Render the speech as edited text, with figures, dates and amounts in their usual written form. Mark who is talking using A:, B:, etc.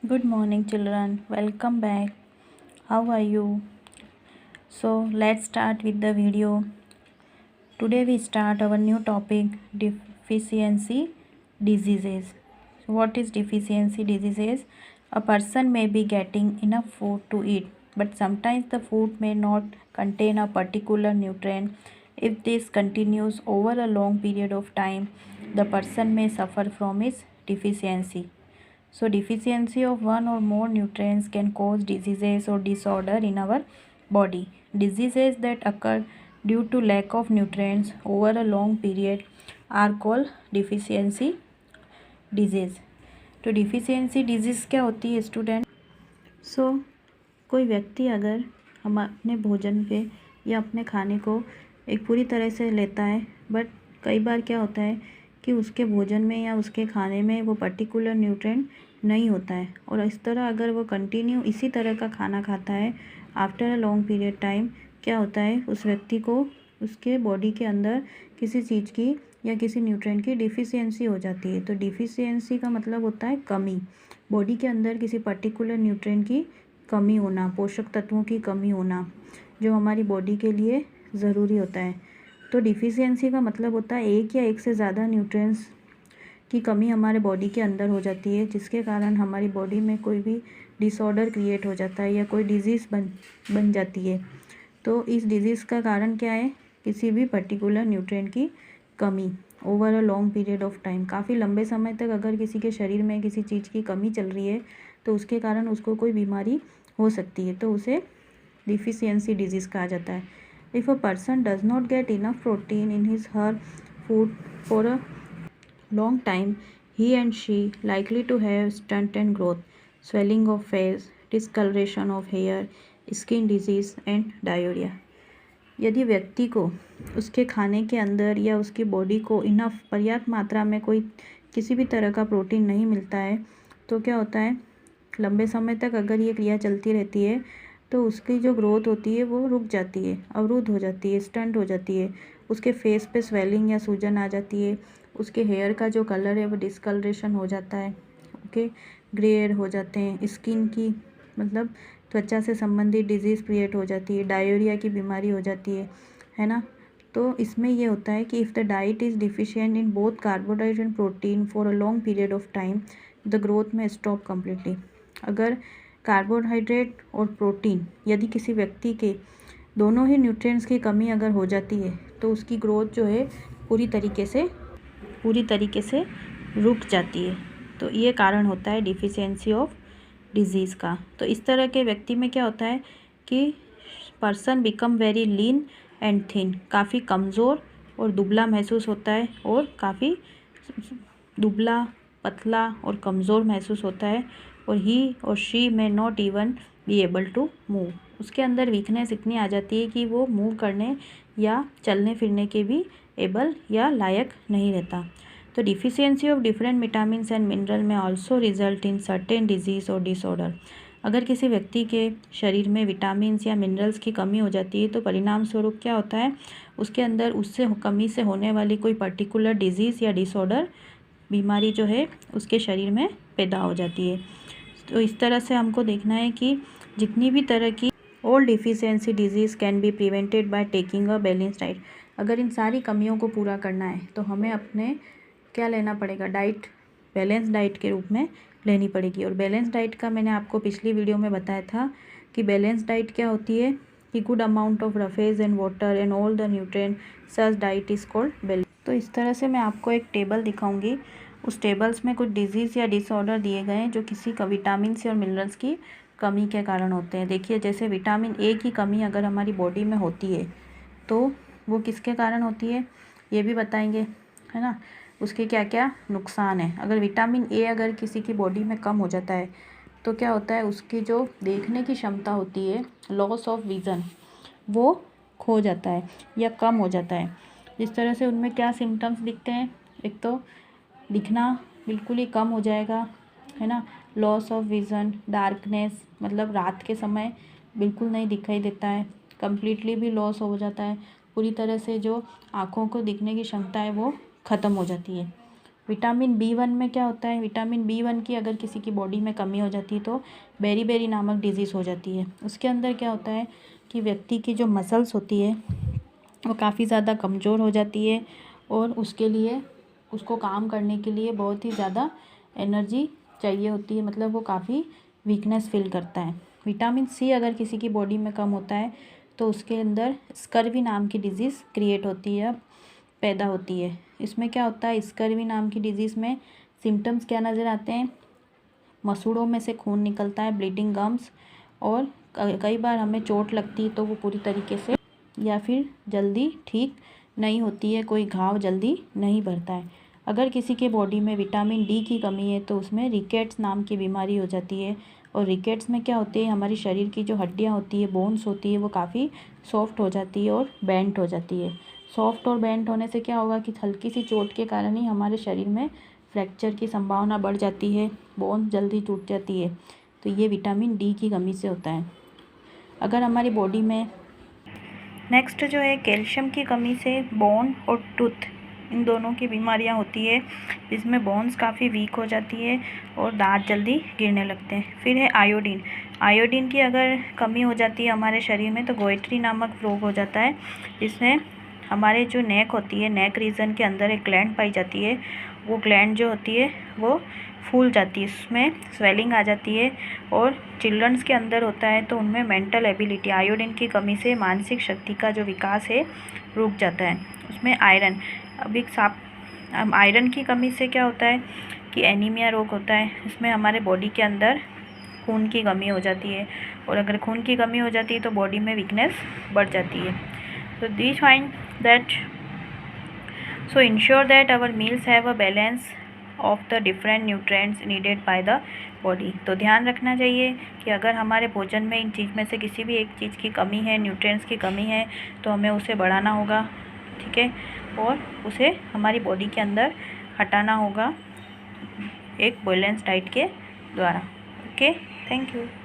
A: Good morning, children. Welcome back. How are you? So, let's start with the video. Today, we start our new topic deficiency diseases. So, what is deficiency diseases? A person may be getting enough food to eat, but sometimes the food may not contain a particular nutrient. If this continues over a long period of time, the person may suffer from its deficiency. So deficiency of one or more nutrients can cause diseases or disorder in our body. Diseases that occur due to lack of nutrients over a long period are called deficiency disease. तो deficiency disease क्या होती है student? कोई व्यक्ति अगर हम अपने भोजन पे या अपने खाने को एक पूरी तरह से लेता है, बट कई बार क्या होता है कि उसके भोजन में या उसके खाने में वो पर्टिकुलर न्यूट्रिएंट नहीं होता है, और इस तरह अगर वो कंटिन्यू इसी तरह का खाना खाता है after a long period time, क्या होता है उस व्यक्ति को उसके बॉडी के अंदर किसी चीज़ की या किसी न्यूट्रिएंट की डिफिशियंसी हो जाती है। तो डिफिशियंसी का मतलब होता है कमी, बॉडी के अंदर किसी पर्टिकुलर न्यूट्रिएंट की कमी होना, पोषक तत्वों की कमी होना जो हमारी बॉडी के लिए ज़रूरी होता है। तो डिफिशियंसी का मतलब होता है एक या एक से ज़्यादा न्यूट्रिएंट्स की कमी हमारे बॉडी के अंदर हो जाती है, जिसके कारण हमारी बॉडी में कोई भी डिसऑर्डर क्रिएट हो जाता है या कोई डिजीज़ बन जाती है। तो इस डिजीज़ का कारण क्या है? किसी भी पर्टिकुलर न्यूट्रिएंट की कमी over a long period of time. काफ़ी लंबे समय तक अगर किसी के शरीर में किसी चीज़ की कमी चल रही है तो उसके कारण उसको कोई बीमारी हो सकती है, तो उसे डिफिशियंसी डिजीज़ कहा जाता है। If a person does not get enough protein in his her food for a long time, he and she likely to have stunted growth, swelling of face, discoloration of hair, skin disease and diarrhea. यदि व्यक्ति को उसके खाने के अंदर या उसकी body को इनफ पर्याप्त मात्रा में कोई किसी भी तरह का प्रोटीन नहीं मिलता है, तो क्या होता है लंबे समय तक अगर ये क्रिया चलती रहती है तो उसकी जो ग्रोथ होती है वो रुक जाती है, अवरुद्ध हो जाती है, स्टंट हो जाती है। उसके फेस पे स्वेलिंग या सूजन आ जाती है, उसके हेयर का जो कलर है वो डिस्कलरेशन हो जाता है, ओके, ग्रे हो जाते हैं, स्किन की मतलब त्वचा से संबंधित डिजीज़ क्रिएट हो जाती है, डायरिया की बीमारी हो जाती है ना। तो इसमें ये होता है कि if the diet is deficient in both carbohydrate and protein for a long period of time, the growth में स्टॉप कम्प्लीटली। अगर कार्बोहाइड्रेट और प्रोटीन यदि किसी व्यक्ति के दोनों ही न्यूट्रिएंट्स की कमी अगर हो जाती है तो उसकी ग्रोथ जो है पूरी तरीके से रुक जाती है। तो ये कारण होता है डिफिशियंसी ऑफ डिजीज़ का। तो इस तरह के व्यक्ति में क्या होता है कि person become very lean and thin, काफ़ी कमज़ोर और दुबला महसूस होता है, और काफ़ी दुबला पतला और कमज़ोर महसूस होता है, और ही और she may not even be able to move. उसके अंदर वीकनेस इतनी आ जाती है कि वो मूव करने या चलने फिरने के भी एबल या लायक नहीं रहता। तो deficiency of different vitamins and mineral में also result in certain disease और डिसऑर्डर। अगर किसी व्यक्ति के शरीर में विटामिन्स या मिनरल्स की कमी हो जाती है तो परिणाम स्वरूप क्या होता है उसके अंदर उससे कमी से होने वाली कोई पर्टिकुलर डिजीज़ या डिसऑर्डर बीमारी जो है उसके शरीर में पैदा हो जाती है। तो इस तरह से हमको देखना है कि जितनी भी तरह की all deficiency disease can be prevented by taking a balance diet. अगर इन सारी कमियों को पूरा करना है तो हमें अपने क्या लेना पड़ेगा, डाइट बैलेंस डाइट के रूप में लेनी पड़ेगी। और बैलेंस डाइट का मैंने आपको पिछली वीडियो में बताया था कि बैलेंस डाइट क्या होती है कि good amount of roughage and water and all the nutrient such diet is called balance. तो इस तरह से मैं आपको एक टेबल दिखाऊंगी, उस टेबल्स में कुछ डिजीज़ या डिसऑर्डर दिए गए हैं जो किसी का विटामिन और मिनरल्स की कमी के कारण होते हैं। देखिए, जैसे विटामिन ए की कमी अगर हमारी बॉडी में होती है तो वो किसके कारण होती है ये भी बताएंगे, है ना, उसके क्या क्या नुकसान है। अगर विटामिन ए अगर किसी की बॉडी में कम हो जाता है तो क्या होता है उसकी जो देखने की क्षमता होती है, लॉस ऑफ विज़न, वो खो जाता है या कम हो जाता है। जिस तरह से उनमें क्या सिम्टम्स दिखते हैं, एक तो दिखना बिल्कुल ही कम हो जाएगा, है ना, लॉस ऑफ विज़न, डार्कनेस मतलब रात के समय बिल्कुल नहीं दिखाई देता है, कम्प्लीटली भी लॉस हो जाता है, पूरी तरह से जो आँखों को दिखने की क्षमता है वो ख़त्म हो जाती है। विटामिन B1 में क्या होता है, विटामिन B1 की अगर किसी की बॉडी में कमी हो जाती है तो बेरी नामक डिजीज़ हो जाती है। उसके अंदर क्या होता है कि व्यक्ति की जो मसल्स होती है वो काफ़ी ज़्यादा कमज़ोर हो जाती है और उसके लिए उसको काम करने के लिए बहुत ही ज़्यादा एनर्जी चाहिए होती है, मतलब वो काफ़ी वीकनेस फील करता है। विटामिन C अगर किसी की बॉडी में कम होता है तो उसके अंदर स्कर्वी नाम की डिज़ीज़ क्रिएट होती है, पैदा होती है। इसमें क्या होता है, स्कर्वी नाम की डिज़ीज़ में सिम्टम्स क्या नज़र आते हैं, मसूड़ों में से खून निकलता है, ब्लीडिंग गम्स, और कई बार हमें चोट लगती है तो वो पूरी तरीके से या फिर जल्दी ठीक नहीं होती है, कोई घाव जल्दी नहीं भरता है। अगर किसी के बॉडी में विटामिन D की कमी है तो उसमें रिकेट्स नाम की बीमारी हो जाती है। और रिकेट्स में क्या होती है, हमारी शरीर की जो हड्डियां होती है, बोन्स होती है, वो काफ़ी सॉफ्ट हो जाती है और बेंट हो जाती है। सॉफ्ट और बेंट होने से क्या होगा कि हल्की सी चोट के कारण ही हमारे शरीर में फ्रैक्चर की संभावना बढ़ जाती है, बोन जल्दी टूट जाती है। तो ये विटामिन D की कमी से होता है। अगर हमारी बॉडी में नेक्स्ट जो है कैल्शियम की कमी से बोन और टूथ, इन दोनों की बीमारियां होती है, जिसमें बोन्स काफ़ी वीक हो जाती है और दांत जल्दी गिरने लगते हैं। फिर है आयोडीन। आयोडीन की अगर कमी हो जाती है हमारे शरीर में तो गोइट्री नामक रोग हो जाता है, जिसमें हमारे जो नेक होती है, नेक रीजन के अंदर एक ग्लैंड पाई जाती है, वो ग्लैंड जो होती है वो फूल जाती है, उसमें स्वेलिंग आ जाती है। और चिल्ड्रंस के अंदर होता है तो उनमें मेंटल एबिलिटी, आयोडीन की कमी से मानसिक शक्ति का जो विकास है रुक जाता है। उसमें आयरन, अभी आयरन की कमी से क्या होता है कि एनीमिया रोग होता है। इसमें हमारे बॉडी के अंदर खून की कमी हो जाती है, और अगर खून की कमी हो जाती है तो बॉडी में वीकनेस बढ़ जाती है। So these find that so ensure that our meals have a balance of the different nutrients needed by the body। तो ध्यान रखना चाहिए कि अगर हमारे भोजन में इन चीज़ में से किसी भी एक चीज़ की कमी है, न्यूट्रिएंट्स की कमी है, तो हमें उसे बढ़ाना होगा, ठीक है, और उसे हमारी बॉडी के अंदर हटाना होगा एक बैलेंस डाइट के द्वारा। Okay, thank you.